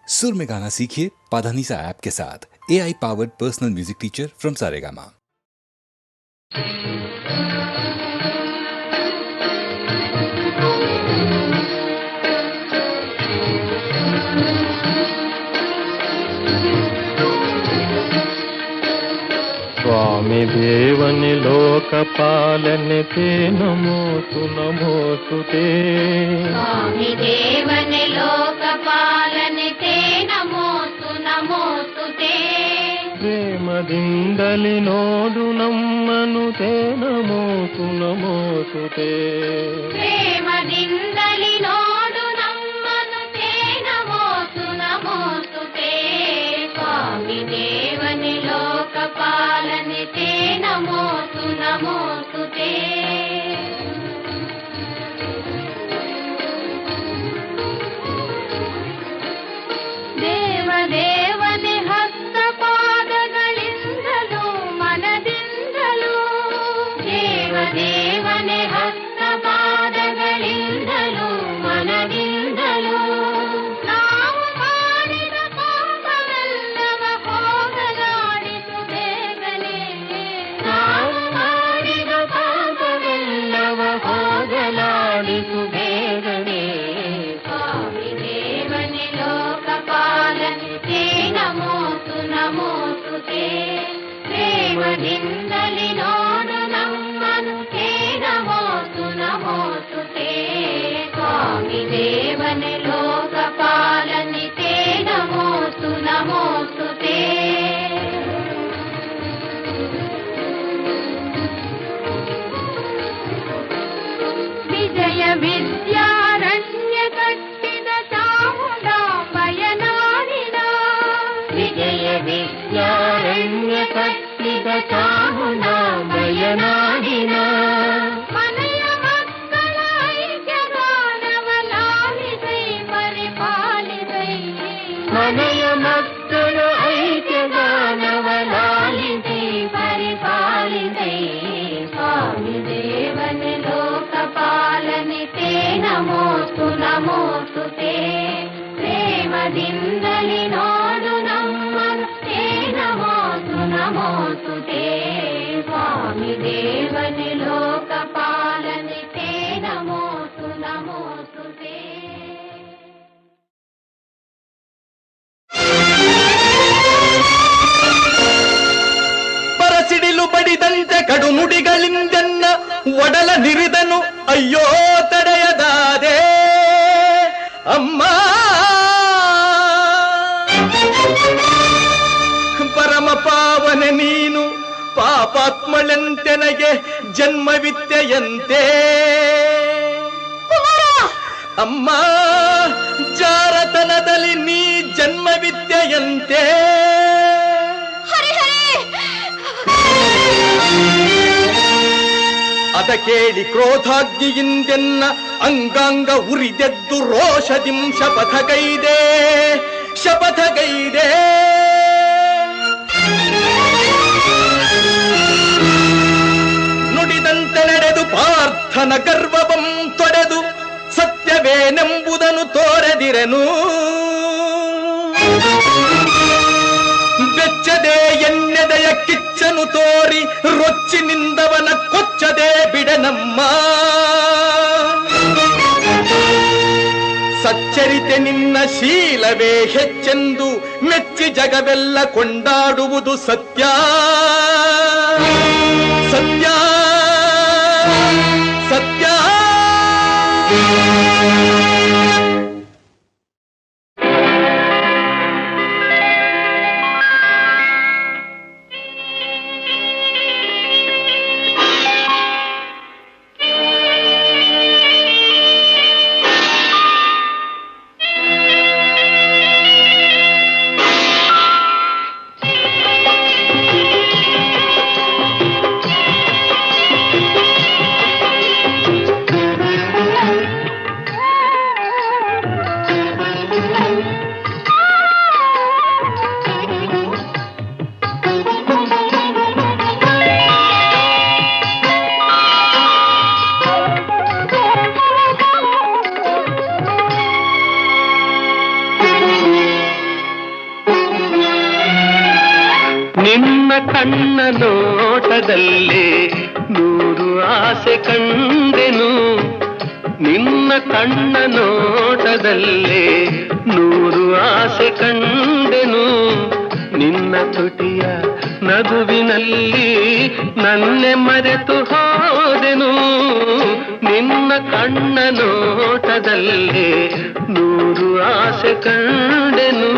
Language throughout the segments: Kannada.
सुर में गाना सीखिए पाधानीसा ऐप के साथ। AI powered personal music teacher from Saregama. स्वामी देवनि लोकपालने ते नमोऽस्तु नमोऽस्तु ते। स्वामी देवनि लोकपालने ते नमोऽस्तु नमोऽस्तु ते। प्रेमದಿಂದಲಿ ನೋಡು ನಮ್ಮನು ते नमोऽस्तु नमोऽस्तु ते। प्रेमದಿಂದಲಿ ನೋಡು ನಮ್ಮನು ते नमोऽस्तु नमोऽस्तु ते। स्वामी देवनि लोकपालने ते नमोऽस्तु नमोऽस्तु ते। ದೇವದೇವನೆ ಹಸ್ತಪಾದಗಳಿಂದಲೂ ಮನದಿಂದಲೂ, ದೇವದೇವನೆ ಹಸ್ತಪಾದಗಳಿಂದಲೂ ಮನದಿಂದಲೂ, ನಾವು ಮಾಡಿದ ಪಾಪವೆಲ್ಲವ ಹೋಗಲಾಡಿಸು ಬೇಗನೆ, ನಾವು ಮಾಡಿದ ಪಾಪವೆಲ್ಲವ ಹೋಗಲಾಡಿಸು ಬೇಗನೆ। ಸ್ವಾಮಿ ದೇವನೆ ಲೋಕಪಾಲನೆ ते नमोऽस्तु नमोऽस्तु ते। प्रेमದಿಂದಲಿ ನೋಡು ನಮ್ಮನು ते नमोऽस्तु नमोऽस्तु ते। स्वामी देवने लोकपालने ते नमोऽस्तु नमोऽस्तु ते। ವಿಜಯ ವಿದ್ಯಾರಣ್ಯ ಕಟ್ಟಿದ ಚಾಮುಂಡಾಂಬೆಯ ನಾಡಿನ, ವಿಜಯ ವಿದ್ಯಾರಣ್ಯ ಕಟ್ಟಿದ ಚಾಮುಂಡಾಂಬೆಯ ನಾಡಿನ, ಮನೆಯ ಮಕ್ಕಳ ಐಕ್ಯಗಾನವ ಲಾಲಿಸೈ ಪರಿಪಾಲಿಸೈ, ಮನೆಯ ಮಕ್ಕಳ ಐಕ್ಯಗಾನವ ಲಾಲಿಸೈ ಪರಿಪಾಲಿಸೈ। ಸ್ವಾಮಿ ದೇವನೆ ಲೋಕಪಾಲನೆ ते नमोऽस्तु नमोऽस्तु ते। ಪ್ರೇಮದಿಂದಲಿ ನೋಡು ನಮ್ಮನು ते नमोऽस्तु नमोऽस्तु ते। स्वामी देवने लोकपालने ते नमोऽस्तु नमोऽस्तु ते। ಪರಸಿಡಿಲು ಬಡಿದಂತೆ ಕಡು ನುಡಿಗಳಿಂದನ್ನ ಒಡಲ ನಿರಿದನು, ಅಯ್ಯೋ ತಡೆಯದಾದೆ ಅಮ್ಮ. ಪರಮ ಪಾವನೆ ನೀನು ಪಾಪಾತ್ಮಳೆಂತೆನಗೆ ಜನ್ಮವಿತ್ಯೆಯಂತೆ ಅಮ್ಮ. ಜಾರತನದಲ್ಲಿ ನೀ ಜನ್ಮವಿದ್ಯೆಯಂತೆ. ಅದ ಕೇಳಿ ಕ್ರೋಧಾಗ್ನಿಯಿಂದೆನ್ನ ಅಂಗಾಂಗ ಉರಿದೆದ್ದು ರೋಷದಿಂ ಶಪಥಗೈದೆ ಶಪಥಗೈದೆ. ನುಡಿದಂತೆ ನಡೆದು ಪಾರ್ಥನ ಗರ್ವವಂ ತೊಡೆದು ಸತ್ಯವೇನೆಂಬುದನ್ನು ತೋರೆದಿರೆನು. ಬೆಚ್ಚದೆ ಎನ್ನೆದೆಯ ಕಿಚ್ಚನು ತೋರಿ ರೊಚ್ಚಿನಿಂದವನ ಕೊಚ್ಚದೆ ಬಿಡನಮ್ಮ. ಸಚ್ಚರಿತೆ ನಿನ್ನ ಶೀಲವೇ ಹೆಚ್ಚೆಂದು ಮೆಚ್ಚಿ ಜಗವೆಲ್ಲ ಕೊಂಡಾಡುವುದು ಸತ್ಯ ಸತ್ಯ ಸತ್ಯ. ನಿನ್ನ ಕಣ್ಣ ನೋಟದಲ್ಲೇ ನೂರು ಆಸೆ ಕಂಡೆನು, ನಿನ್ನ ಕಣ್ಣ ನೋಟದಲ್ಲೇ ನೂರು ಆಸೆ ಕಂಡೆನು, ನಿನ್ನ ತುಟಿಯ ನಗುವಿನಲ್ಲಿ ನನ್ನೆ ಮರೆತು ಹೋದೆನು, ನಿನ್ನ ಕಣ್ಣ ನೋಟದಲ್ಲೇ ನೂರು ಆಸೆ ಕಂಡೆನು.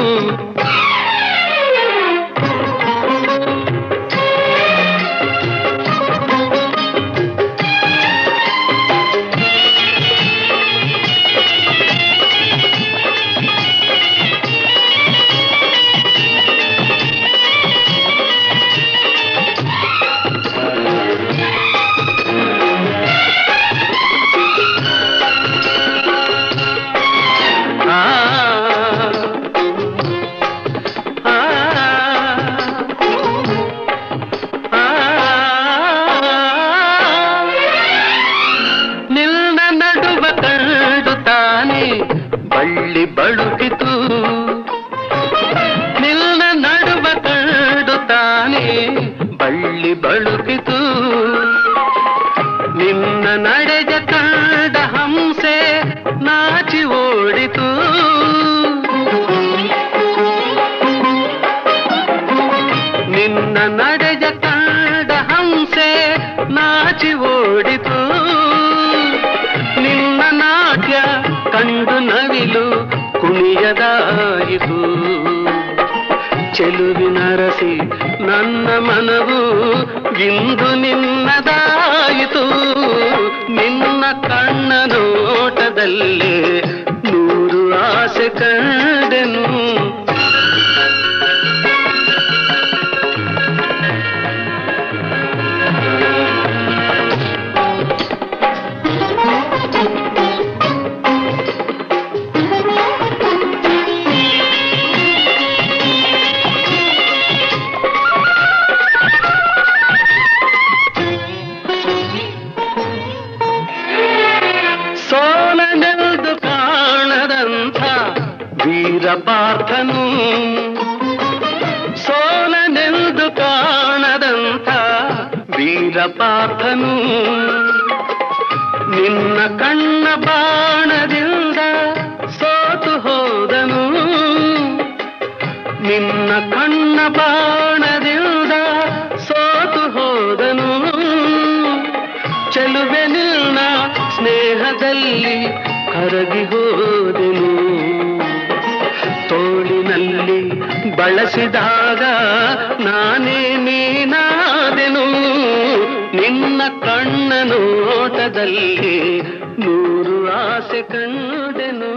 ಬಳ್ಳಿ ಬಳುಕಿತು, ನಿನ್ನ ನಡುವ ಕಂಡು ತಾನೆ ಬಳ್ಳಿ ಬಳುಕಿತು, ನಿನ್ನ ನಡೆಜ ಕಂಡ ಹಂಸೆ ನಾಚಿ ಓಡಿತು, ನಿನ್ನ ನಡೆಜ ಕಂಡ ಹಂಸೆ ನಾಚಿ ಓಡಿತು, ನಿನ್ನ ನಾಟ್ಯ ಕಂಡು ನವಿಲು ಕುಣಿಯದಾಯಿತು, ಚೆಲುವಿನರಸಿ ನನ್ನ ಮನವು ಇಂದು ನಿನ್ನದಾಯಿತು, ನಿನ್ನ ಕಣ್ಣ ನೋಟದಲ್ಲೇ ನೂರು ಆಸೆ ಕಂಡೆನು. ಸೋಲನೆಂದು ಕಾಣದಂಥ ವೀರಪಾರ್ಥನು, ಸೋಲನೆಂದು ಕಾಣದಂಥ ವೀರಪಾರ್ಥನು, ನಿನ್ನ ಕಣ್ಣ ಬಾಣದಿಂದ ಸೋತು ಹೋದನು, ನಿನ್ನ ಕಣ್ಣ ಬಾಣದಿಂದ ಸೋತು ಹೋದನು, ಚೆಲುವೆ ನಿನ್ನ ಸ್ನೇಹದಲ್ಲಿ ಕರಗಿ ಹೋದೆನು, ತೋಳಿನಲ್ಲಿ ಬಳಸಿದಾಗ ನಾನೇ ನೀನಾದೆನು, ನಿನ್ನ ಕಣ್ಣ ನೋಟದಲ್ಲಿ ನೂರು ಆಸೆ ಕಂಡೆನು.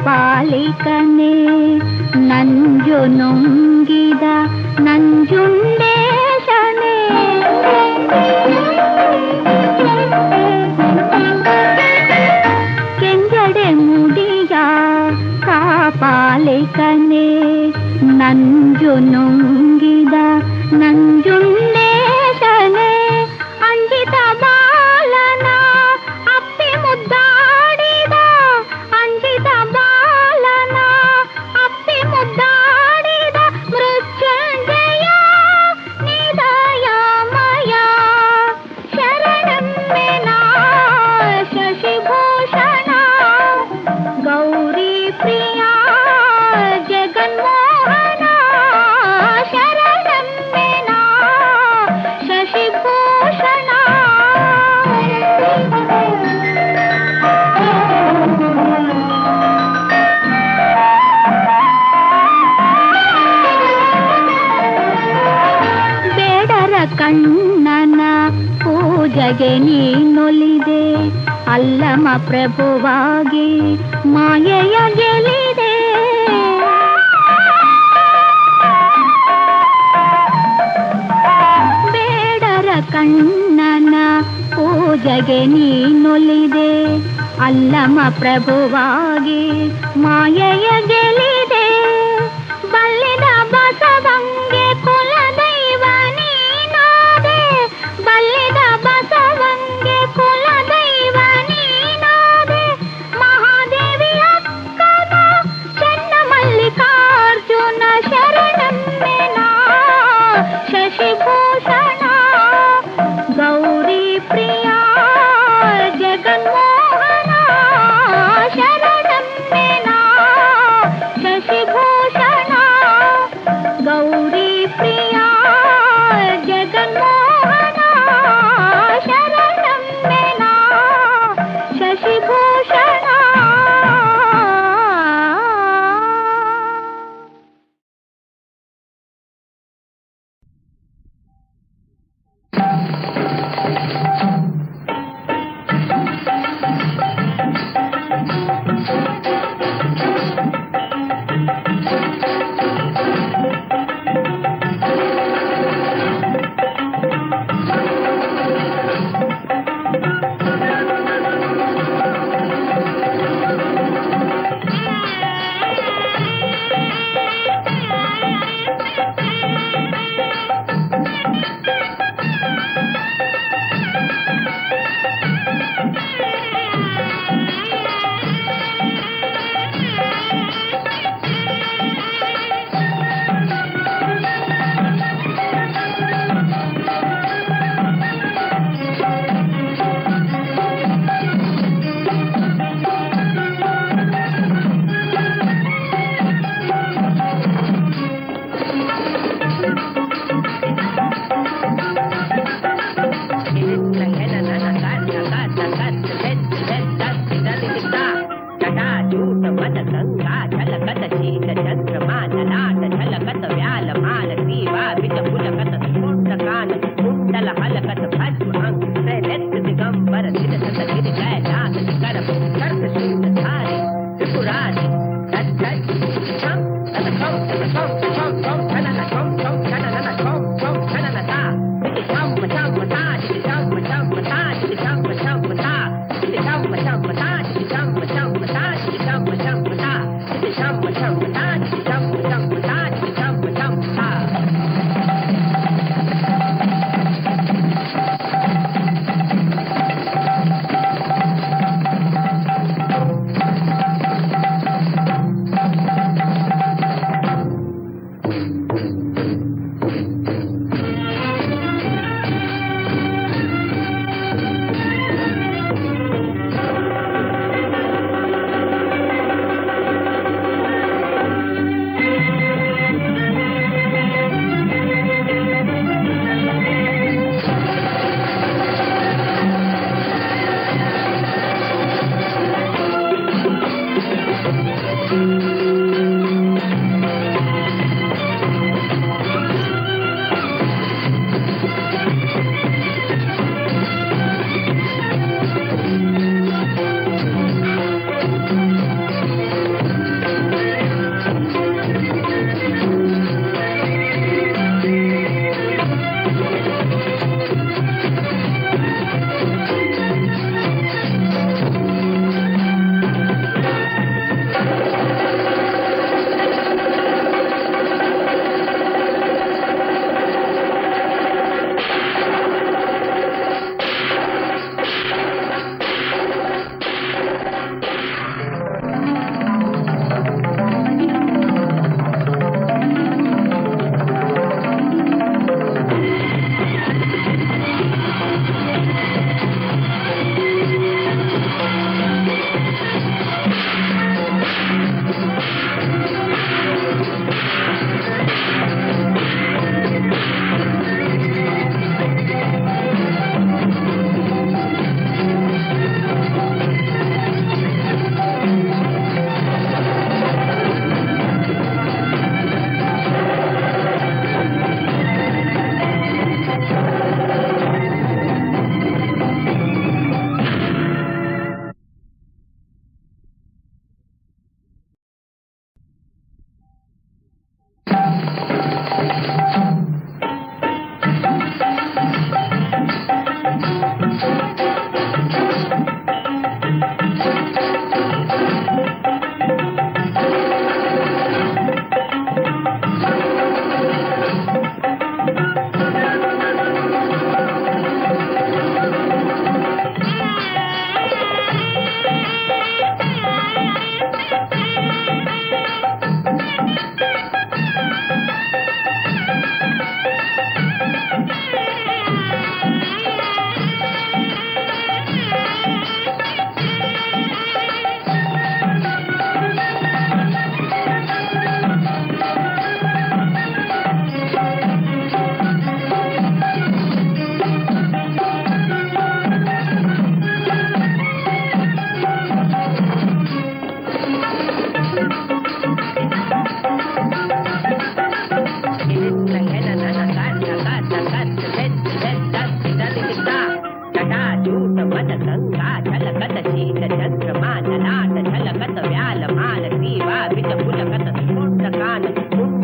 ಪಾಲಿಕನೆ ನಂಜು ನುಂಗಿದ ನಂಜುಂಡೇಶನೆ, ಕೆಂಜಡೆ ಮುಡಿಯ ಕಾಪಾಲಿಕನೆ ನಂಜು ನುಂಗಿದ ನಂಜುಂಡೇಶನೆ, ಅಂಜಿತ ಬಾಲನ ಅಪ್ಪಿ ಮುದ್ದಾಡಿದ ಅಂಜಿತ ಬಾಲನ ಅಪ್ಪಿ ಮುದ್ದಾಡಿದ ಮೃತ್ಯುಂಜಯ ನಿದಯಮಯ ಶರಣಮ್ಮೆನ ಶಶಿಭೂಷಣ ಗೌರಿ ಪ್ರಿಯ ಜಗನ್ಮೋಹನ ಶರಣಮ್ಮೆನ ಕಣ್ಣನ ಪೂಜೆಗೆ ನೀನೊಲಿದೆ, ಅಲ್ಲಮ ಪ್ರಭುವಾಗಿ ಮಾಯೆಯ ಗೆಲಿದೆ. ಬೇಡರ ಕಣ್ಣನ ಪೂಜೆಗೆ ನೀನೊಲಿದೆ, ಅಲ್ಲಮ ಪ್ರಭುವಾಗಿ ಮಾಯೆಯ ಗೆಲಿದೆ. ಬಲ್ಲಿದ ಬಸವಂಗೆ ಕುಲದೈವ ನೀನಾದೆ, ಬಲ್ಲಿದ ಬಸವಂಗೆ ಕುಲದೈವ ನೀನಾದೆ. ಮಹಾದೇವಿ ಅಕ್ಕನ ಚೆನ್ನ ಮಲ್ಲಿಕಾರ್ಜುನ ಶರಣನ್ನೆನ ಶಶಿಭೂಷಣ ಗೌರಿ ಪ್ರಿಯ ಜಗನ್ಮೋಹನ ಶರಣನ್ನೆನ ಶಶಿಭೂಷಣ ಗೌರಿ ಪ್ರಿಯ ಜಗನ್ಮೋಹನ ಶರಣನ್ನೆನ ಶಶಿಭೂಷಣ.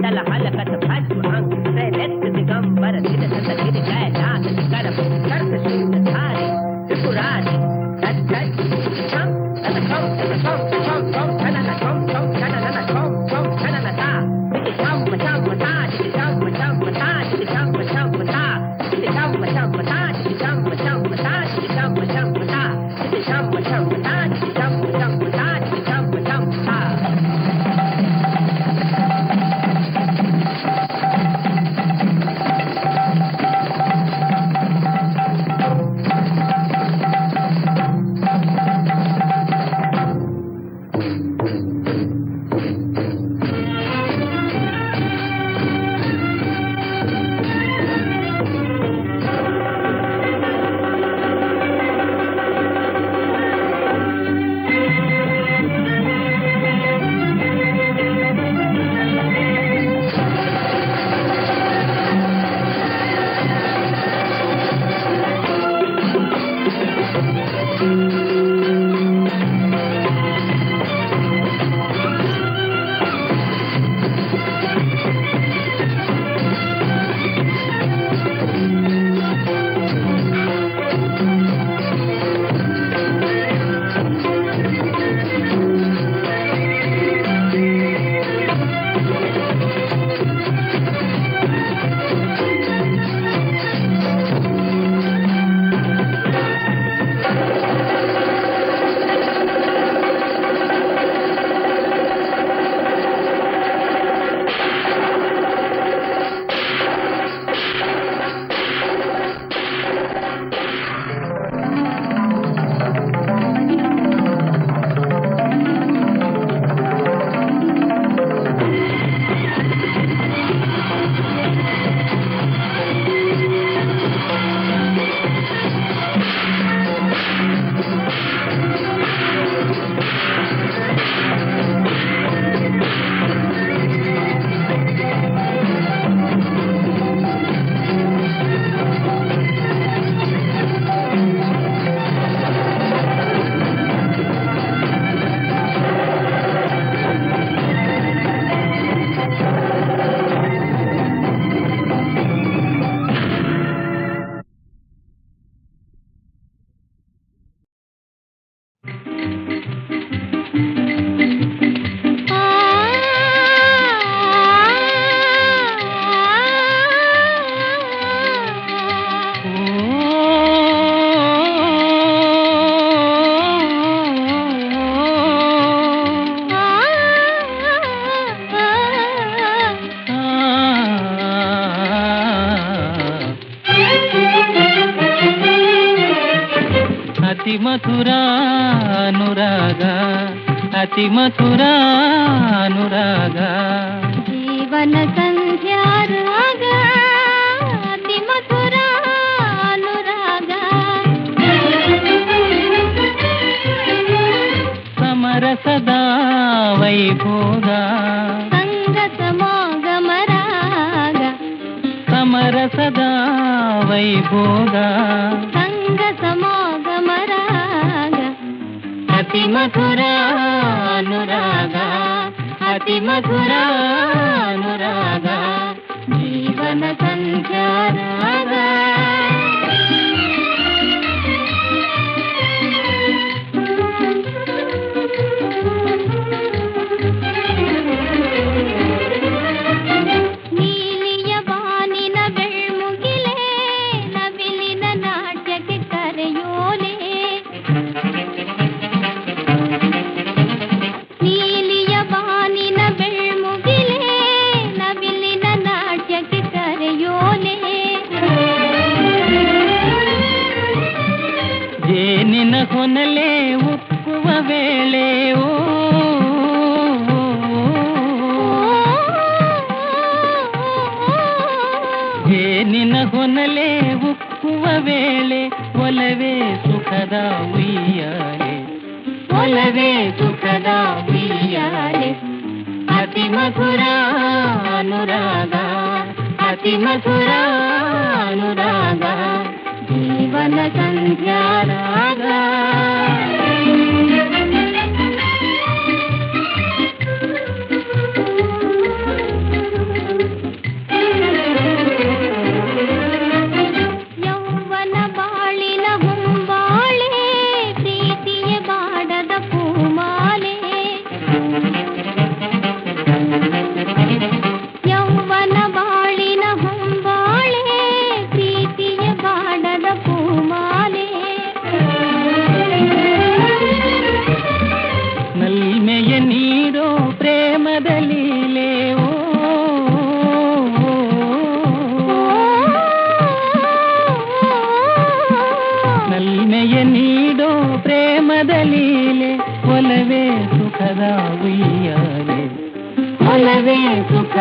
ಮಂಡಲ ಹಲಕದ ಭಸ್ಮ ಅಂಕುರೆ ನೆತ್ತ ದಿಗಂಬರ ದಿನ ಸತ ಗಿರಿಗಾಯ ನಾಥ ಕರ ಕರ್ತ ಶೂಲ ಧಾರೆ ತ್ರಿಪುರಾರಿ ಧಜ್ ಧಜ್ ಛಂ ತನ ಛಂ ತನ ಛಂ ಛಂ ಛಂ ತನ ಛಂ ಛಂ ತನ ಛಂ ಛಂ ತನ ತಾ ದಿಗಿ ಛಂ ಛಂ ತಾ ದಿಗಿ ಛಂ ಛಂ ತಾ ದಿಗಿ ಛಂ ಛಂ ತಾ ದಿಗಿ ಛಂ ಛಂ ತಾ ದಿಗಿ ಛಂ ಛಂ ತಾ ದಿಗಿ ಛಂ ಛಂ ತಾ ದಿಗಿ ಛಂ ಛಂ ತಾ ದಿಗಿ ಛಂ ಛಂ ತಾ ದಿಗಿ ಛಂ ಛಂ ತಾ ಅತಿ ಮಧುರಾನುರಾಗ ಅತಿ ಮಧುರಾನುರಾಗ ಜೀವನ ಸಂಧ್ಯಾರಾಗ ಅತಿ ಮಧುರ ಅನುರಾಗ ಸಮರಸದ ವೈಭೋಗ ಸಂಗ ಸಮಾಗಮ ರಾಗ ಸಮರಸದ ವೈಭೋಗ ಸಂಗ ಸಮಾಗಮ ರಾಗ ಅತಿ ಮಧುರಾನುರಾಗ ಅತಿ ಮಧುರಾನುರಾಗ ಜೀವನ ಸಂಧ್ಯಾರಾಗ ನೀಲಿಯ ಬಾನಿನ ಬೆಳ್ಮುಗಿಲೇ ನವಿಲಿನ ನಾಟ್ಯಕ್ಕೆ ಕರೆಯೋಲೆ ನೀಲಿಯ ಬಾನಿನ ಬೆಳ್ಮುಗಿಲೇ ನವಿಲಿನ ನಾಟ್ಯಕ್ಕೆ ಕರೆಯೋಲೆ ಜೇನಿನ ಹೊನಲೆ ಉಕ್ಕುವ ವೇಳೆ ಓ ಜೇನಿನ ಹೊನಲೆ ಉಕ್ಕುವ ವೇಳೆ ಒಲವೇ ಸುಖದ ಉಯ್ಯಾಲೆ ಒಲವೇ ಸುಖದ ಉಯ್ಯಾಲೆ ಅತಿ ಮಧುರ ಅನುರಾಗ ಅತಿ ಮಧುರ ಅನುರಾಗ ಜೀವನ ಸಂಧ್ಯಾರಾಗ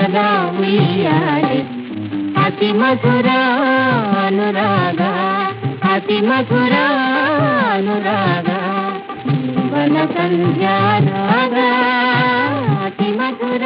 ಸುಖದ ಉಯ್ಯಾಲೆ ಅತಿ ಮಧುರ ಅನುರಾಗ ಅತಿ ಮಧುರ ಅನುರಾಗ ಜೀವನ ಸಂಧ್ಯಾರಾಗ ಅತಿ ಮಧುರ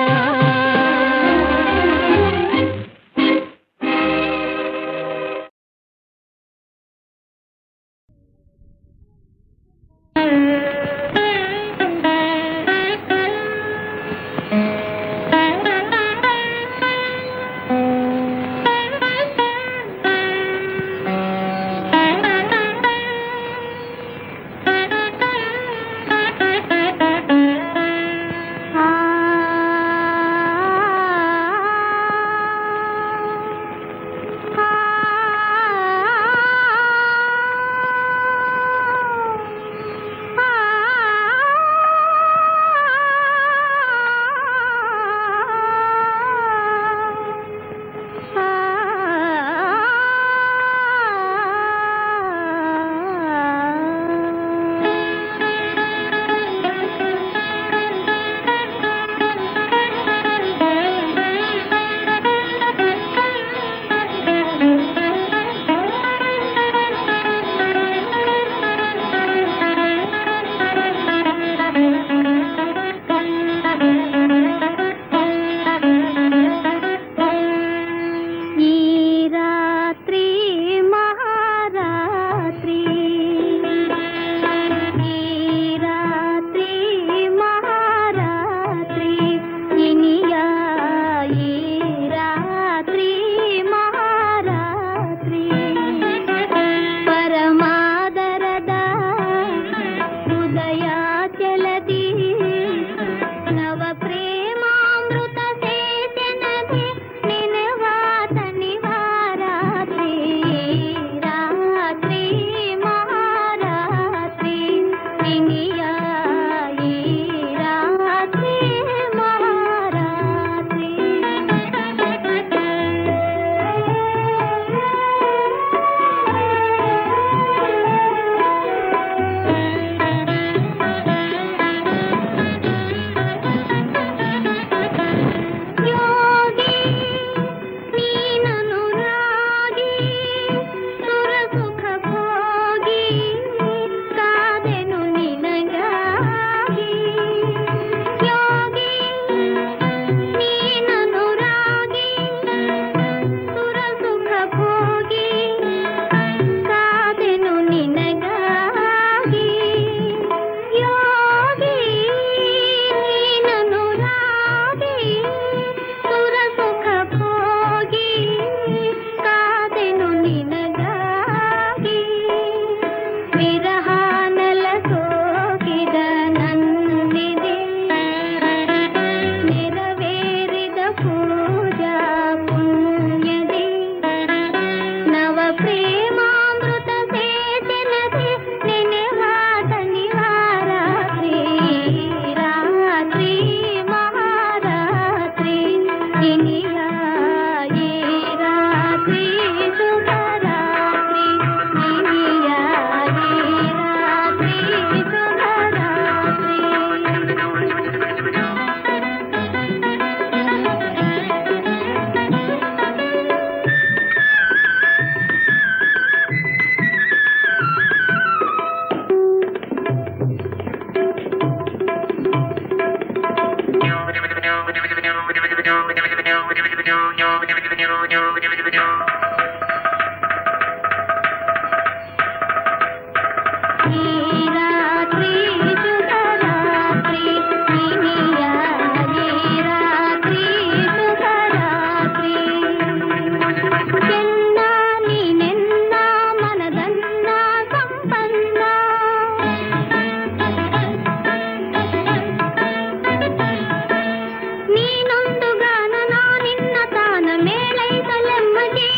ನೀನೊಂದು ಗಾನ ನಾನಿನ್ನ ತಾನ ಮೇಳೈತಲೆಮ್ಮಗೆ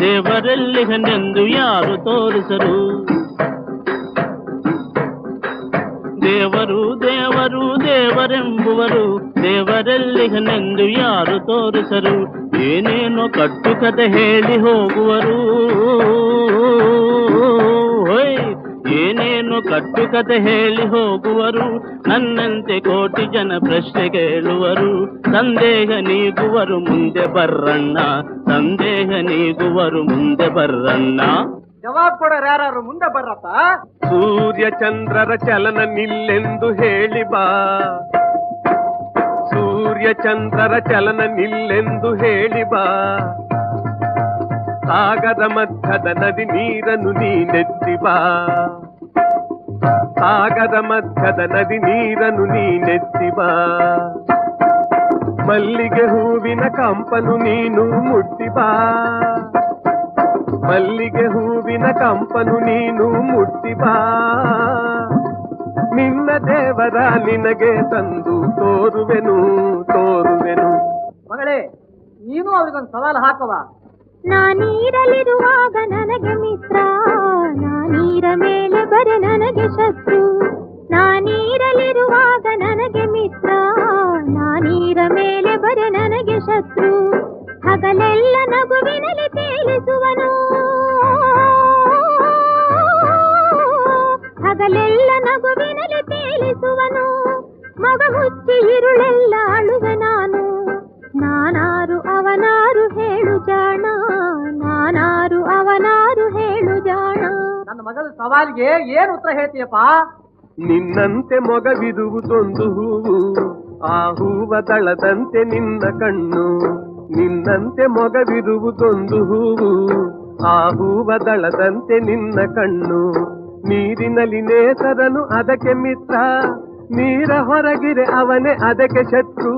ದೇವರೆಲ್ಲಿಗನೆಂದು ಯಾರು ತೋರಿಸರು. ದೇವರು ದೇವರು ದೇವರೆಂಬುವರು ದೇವರೆಲ್ಲಿಗನೆಂದು ಯಾರು ತೋರಿಸರು. ಏನೇನೋ ಕಟ್ಟುಕತೆ ಹೇಳಿ ಹೋಗುವರು. ಏನೇನೋ ಕಟ್ಟುಕತೆ ಹೇಳಿ ಹೋಗುವರು. ನನ್ನಂತೆ ಕೋಟಿ ಜನ ಪ್ರಶ್ನೆ ಕೇಳುವರು. ಸಂದೇಹ ನೀಗುವರು ಮುಂದೆ ಬರ್ರಣ್ಣ, ಸಂದೇಹ ನೀಗುವರು ಮುಂದೆ ಬರ್ರಣ್ಣ. ಜವಾಬ್ ಕೊಡೋರು ಯಾರು ಮುಂದೆ ಬರ್ರಪ್ಪ. ಸೂರ್ಯ ಚಂದ್ರರ ಚಲನ ನಿಲ್ಲೆಂದು ಹೇಳಿ ಬಾ. ಸೂರ್ಯ ಚಂದ್ರರ ಚಲನ ನಿಲ್ಲೆಂದು ಹೇಳಿ ಬಾ. ಸಾಗರ ಮಧ್ಯದ ನದಿ ನೀರನ್ನು ನೀನೆತ್ತಿ ಬಾ. ಸಾಗರ ಮಧ್ಯದ ನದಿ ನೀರನ್ನು ನೀನೆತ್ತಿ ಬಾ. ಮಲ್ಲಿಗೆ ಹೂವಿನ ಕಂಪನು ನೀನು ಮುಟ್ಟಿ ಬಾ. ಮಲ್ಲಿಗೆ ಹೂವಿನ ಕಂಪನು ನೀನು ಮುಟ್ಟಿ ಬಾ. ನಿನ್ನ ದೇವರ ನಿನಗೆ ತಂದು ತೋರುವೆನು ತೋರುವೆನು. ಮಗಳೇ, ನೀನು ಅವ್ರಿಗೊಂದು ಸವಾಲು ಹಾಕುವ. ನಾನೀರಲಿರುವಾಗ ನನಗೆ ಮಿತ್ರ, ನಾನೀರ ಮೇಲೆ ಬರೆ ನನಗೆ ಶತ್ರು. ನಾನೀರಲಿರುವಾಗ ನನಗೆ ಮಿತ್ರ, ನಾನೀರ ಮೇಲೆ ಬರೆ ನನಗೆ ಶತ್ರು. ಹಗಲೆಲ್ಲ ನಗುವಿನಲ್ಲಿ ತೇಲಿಸುವನು, ಹಗಲೆಲ್ಲ ನಗುವಿನಲ್ಲಿ ತೇಲಿಸುವನು. ಮಗ ಮುಚ್ಚಿ ಇರುಳೆಲ್ಲ ಅಳುವೆ ನಾನು. ನಾನಾರು ಅವನಾರು ಹೇಳು ಜಾಣ, ನಾನಾರು ಅವನಾರು ಹೇಳು ಜಾಣ. ನನ್ನ ಮಗಳ ಸವಾಲಿಗೆ ಏನು ಉತ್ತರ ಹೇಳ್ತೀಯಪ್ಪ? ನಿನ್ನಂತೆ ಮೊಗವಿರುವುದೊಂದು ಹೂವು, ಆ ಹೂವ ದಳದಂತೆ ನಿನ್ನ ಕಣ್ಣು. ನಿನ್ನಂತೆ ಮೊಗವಿರುವುದೊಂದು ಹೂವು, ಆ ಹೂವ ದಳದಂತೆ ನಿನ್ನ ಕಣ್ಣು. ನೀರಿನಲ್ಲಿ ನೇಸರನು ಅದಕ್ಕೆ ಮಿತ್ರ, ನೀರ ಹೊರಗಿರೆ ಅವನೇ ಅದಕ್ಕೆ ಶತ್ರು.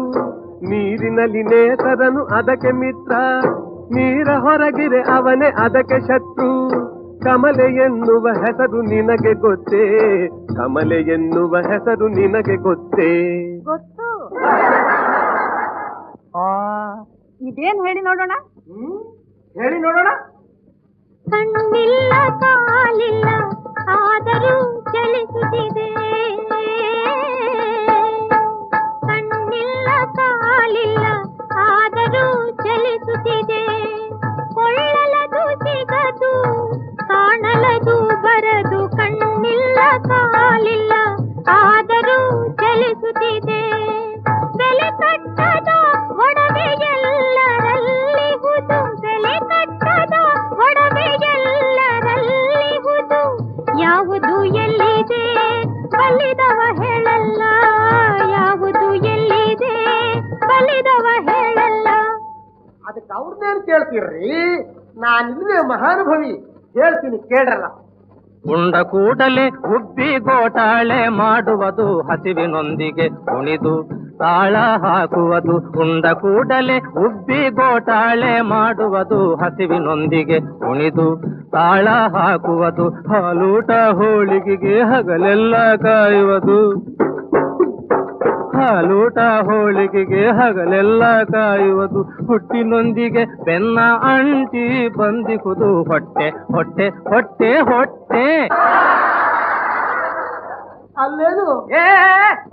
ನೀರಿನಲ್ಲಿ ನೇಸರನು ಅದಕ್ಕೆ ಮಿತ್ರ, ನೀರ ಹೊರಗಿರೆ ಅವನೇ ಅದಕ್ಕೆ ಶತ್ರು. ಕಮಲೆ ಎನ್ನುವ ಹೆಸರು ನಿನಗೆ ಗೊತ್ತೇ, ಕಮಲೆ ಎನ್ನುವ ಹೆಸರು ನಿನಗೆ ಗೊತ್ತೇ? ಗೊತ್ತು. ಇದೇನ್ ಹೇಳಿ ನೋಡೋಣ. ಹೇಳಿ ನೋಡೋಣ. ಕಣ್ಣಿಲ್ಲ ಕಾಲಿಲ್ಲ ಆದರೂ ಚಲಿಸುತ್ತಿದೆ. ಕಣ್ಣಿಲ್ಲ ಕಾಲಿಲ್ಲ ಆದರೂ ಚಲಿಸುತ್ತಿದೆ. ಕೊಳ್ಳಲದು ಸಿಗದು ಕಾಣಲದು ಬರದು. ಕಣ್ಣಿಲ್ಲ ಕಾಲಿಲ್ಲ ಆದರೂ ಚಲಿಸುತ್ತಿದೆ. ಬೆಲೆ ಕಟ್ಟದ ಒಡವೆಯೆಲ್ಲರಲ್ಲಿಹುದು, ಬೆಲೆ ಕಟ್ಟದ ಒಡವೆಯೆಲ್ಲರಲ್ಲಿಹುದು. ಯಾವುದು ಎಲ್ಲಿದೆ ಬಲ್ಲಿದವ ಹೇಳಲ್ಲ, ಯಾವುದು ಎಲ್ಲಿದೆ ಬಲ್ಲಿದವ ಹೇಳಲ್ಲ. ಅದಕ್ಕೆ ಅವ್ರನ್ನೇನು ಕೇಳ್ತೀರ್ರಿ? ನಾನಿಲ್ವೇ ಮಹಾನುಭವಿ, ಹೇಳ್ತೀನಿ ಕೇಳ್ರಲ್ಲ. ಉಂಡ ಕೂಡಲೇ ಉಬ್ಬಿ ಗೋಟಾಳೆ ಮಾಡುವುದು, ಹಸಿವಿನೊಂದಿಗೆ ಕುಣಿದು ತಾಳ ಹಾಕುವುದು. ಉಂಡ ಕೂಡಲೇ ಉಬ್ಬಿ ಗೋಟಾಳೆ ಮಾಡುವುದು, ಹಸಿವಿನೊಂದಿಗೆ ಕುಣಿದು ತಾಳ ಹಾಕುವುದು. ಹಾಲೂಟ ಹೋಳಿಗೆಗೆ ಹಗಲೆಲ್ಲ ಕಾಯುವುದು, ಹಾಲೂಟ ಹೋಳಿಗೆಗೆ ಹಗಲೆಲ್ಲ ಕಾಯುವುದು. ಹುಟ್ಟಿನೊಂದಿಗೆ ಬೆನ್ನ ಅಂಟಿ ಬಂದಿಹುದು, ಹೊಟ್ಟೆ ಹೊಟ್ಟೆ ಹೊಟ್ಟೆ ಹೊಟ್ಟೆ. ಅಲ್ಲೇನು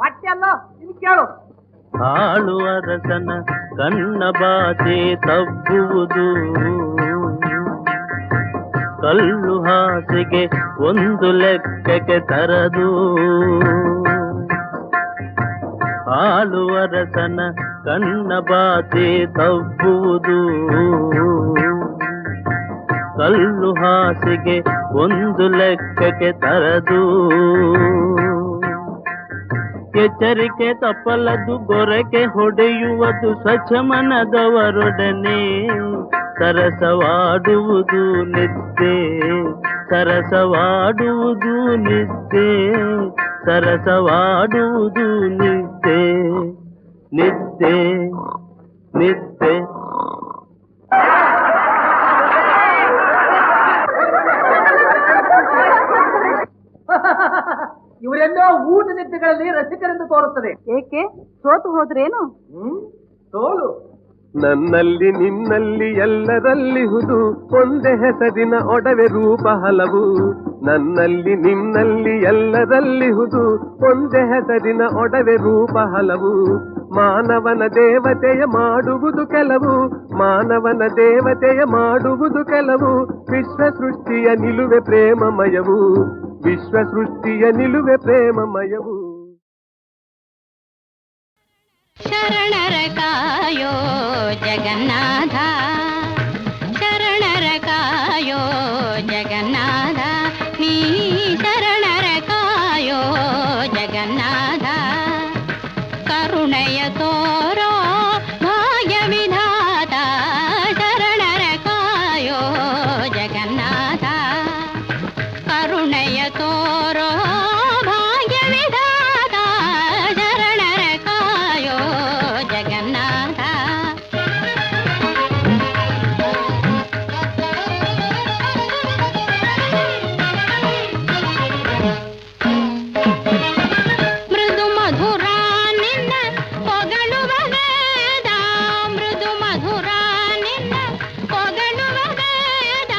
ಹೊಟ್ಟೆ ಅಲ್ಲ, ಇದು ಕೇಳು. ಹಾಳು ಅರಸನ ಕಣ್ಣ ಬಾಚೆ ತಬ್ಬುವುದು, ಕಲ್ಲು ಹಾಸಿಗೆ ಒಂದು ಲೆಕ್ಕಕ್ಕೆ ತರದು. ಹಾಲು ಅರಸನ ಕಣ್ಣ ಬಾಚೆ ತಬ್ಬುವುದು, ಕಲ್ಲು ಹಾಸಿಗೆ ಒಂದು ಲೆಕ್ಕಕ್ಕೆ ತರದು. ಎಚ್ಚರಿಕೆ ತಪ್ಪಲದು ಗೊರಕೆ ಹೊಡೆಯುವುದು, ಸ್ವಚ್ಛಮನದವರೊಡನೆ ಸರಸವಾಡುವುದು ನಿದ್ದೆ, ಸರಸವಾಡುವುದು ನಿದ್ದೆ, ಸರಸವಾಡುವುದು ನಿದ್ದೆ, ನಿದ್ದೆ ನಿದ್ದೆ. ಇವರೆಲ್ಲೋ ಊಟ ನಿದ್ದೆಗಳಲ್ಲಿ ರಸಿಕರೆಂದು ತೋರುತ್ತದೆ. ಏಕೆ ಸೋತು ಹೋದ್ರೇನು? ಸೋಲು ನನ್ನಲ್ಲಿ ನಿನ್ನಲ್ಲಿ ಎಲ್ಲರಲ್ಲಿಹುದು ಒಂದೇ ಹೆಸರಿನ ಒಡವೆ ರೂಪ ಹಲವು. ನನ್ನಲ್ಲಿ ನಿನ್ನಲ್ಲಿ ಎಲ್ಲರಲ್ಲಿಹುದು ಒಂದೇ ಹೆಸರಿನ ಒಡವೆ ರೂಪ ಹಲವು. ಮಾನವನ ದೇವತೆಯ ಮಾಡುವುದು ಕೆಲವು, ಮಾನವನ ದೇವತೆಯ ಮಾಡುವುದು ಕೆಲವು. ವಿಶ್ವ ಸೃಷ್ಟಿಯ ನಿಲುವೆ ಪ್ರೇಮಮಯವು, ವಿಶ್ವ ಸೃಷ್ಟಿಯ ನಿಲುವೆ ಪ್ರೇಮಮಯವು. ಶರಣರ ಕಾಯೋ ಜಗನ್ನಾಥ, ಶರಣರ ಕಾಯೋ ಜಗನ್ನಾಥ, ನೀ ಶರಣರ ಕಾಯೋ ಜಗನ್ನಾಥ. ಕರುಣೆಯ ತೋರೋ ಭಾಗ್ಯ ವಿಧಾತ, ಶರಣರ ಕಾಯೋ ಜಗನ್ನಾಥ. ಕರುಣೆಯ ತೋರೋ ಭಾಗ್ಯ ವಿಧಾತ, ಶರಣರ ಕಾಯೋ ಜಗನ್ನಾಥ. ಮೃದು ಮಧುರ ನಿನ್ನ ಹೊಗಳುವ ವೇದ, ಮೃದು ಮಧುರ ನಿನ್ನ ಹೊಗಳುವ ವೇದ.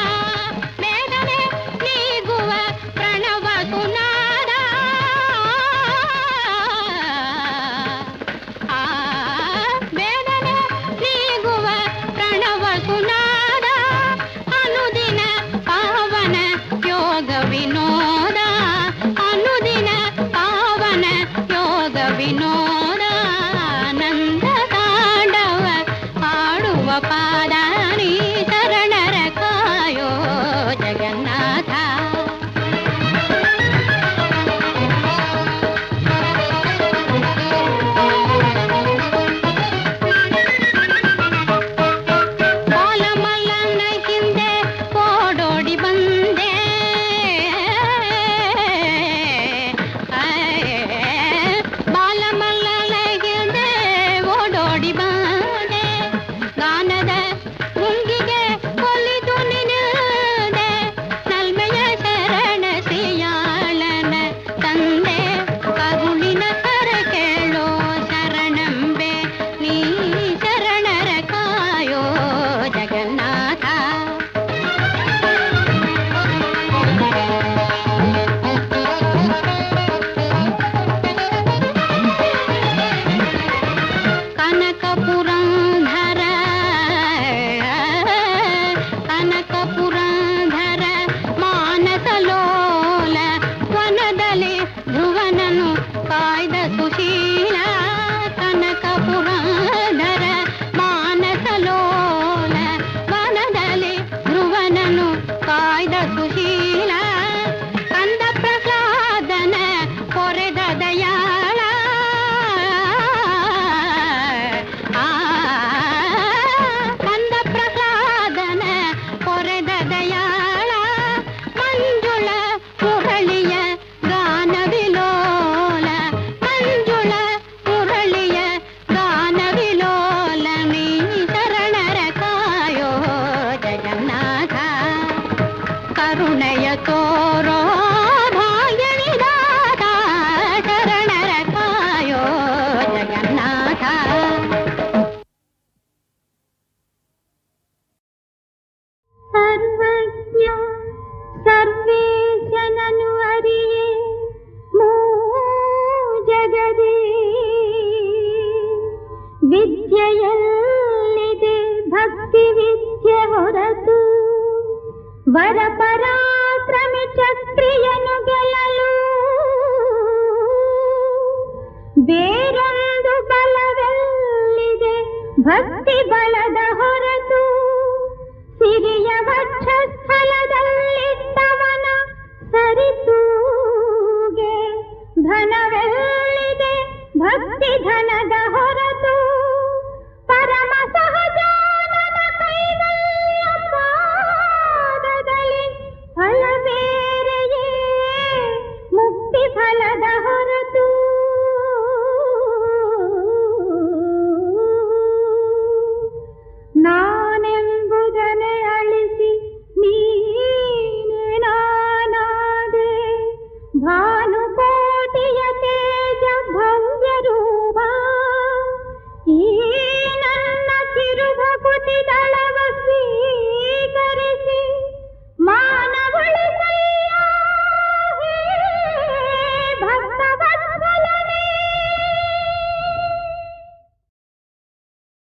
ಬೇಗನೆ ನೀಗುವ ಪ್ರಣವ ಸುನಾದ, ಬೇಗನೆ ನೀಗುವ ಪ್ರಣವ ಸುನಾದ. ಅನುದಿನ ಪಾವನ ಯೋಗ ವಿನೋದ, ಅನುದಿನ ಪಾವನ ಯೋಗ ವಿನೋದ. ಆನಂದ ತಾಂಡವ ಆಡುವ ಪಾದ, ನೀ ಶರಣರ ಕಾಯೋ ಜಗನ್ನಾಥ. ಬಾಲಮಲ್ಲನ ಹಿಂದೆ ಓಡೋಡಿ ಬಂದೆ, ಬಾಲಮಲ್ಲನ ಹಿಂದೆ ಓಡೋಡಿ ಬಂದೆ. ಗಾನದ ಗುಂಗಿಗೆ ಒಲಿದು ನಿನಿದೆ, ನಲ್ಮೆಯ ಶರಣ ಸಿಯಾಳನ ತಂದೆ. ಕರುಳಿನ ಕರ ಕೇಳೋ ಶರಣಂಬೆ, ನೀ ಶರಣರ ಕಾಯೋ ಜಗನ್ನಾಥ. ಕನಕ ಪುರಂಧರ, ಕನಕ ಪುರಂಧರ ಮಾನಸ ಲೋಲ, ವನದಲ್ಲಿ ಧ್ರುವನನು ಕಾಯ್ದ ಸುಶೀಲ. ಕನಕ ಪುರಂಧರ ಮಾನಸ ಲೋಲ, ವನದಲ್ಲಿ ಧ್ರುವನನು ಕಾಯ್ದ ಸುಶೀಲ. ಕಂದ ಪ್ರಹ್ಲಾದನ ಕೊರೆದ ದಯಾಳ, ಕಂದ ಪ್ರಹ್ಲಾದನ ಕೊರೆದ ದಯಾಳ. ಮಂಜುಳ ಮುರಳಿಯ ಗಾನ ವಿಲೋಲ, ಮಂಜುಳ ಮುರಳಿಯ ಗಾನ ವಿಲೋಲ. ನೀ ಶರಣರ ಕಾಯೋ ಜಗನ್ನಾಥ. ಕರುಣೆಯ ತೋರೋ ಭಾಗ್ಯ ವಿಧಾತ, ಶರಣರ ಕಾಯೋ ಜಗನ್ನಾಥ. ಸರ್ವಜ್ಞ ಸರ್ವೇಶನನು ಅರಿಯೇ ಮೂ ಜಗದೇ, ವಿದ್ಯೆಯಲ್ಲಿದೆ ಭಕ್ತಿ ವಿದ್ಯೆ ಹೊರತು. ವರ ಪರಾಕ್ರಮಿ ಕ್ಷತ್ರಿಯನು ಗೆಲ್ಲಲು ಬೇರೊಂದು ಬಲವೆಲ್ಲಿದೆ ಭಕ್ತಿ ಬಲದ ಹೊರತು. ಸಿರಿಯ ಭಕ್ಷ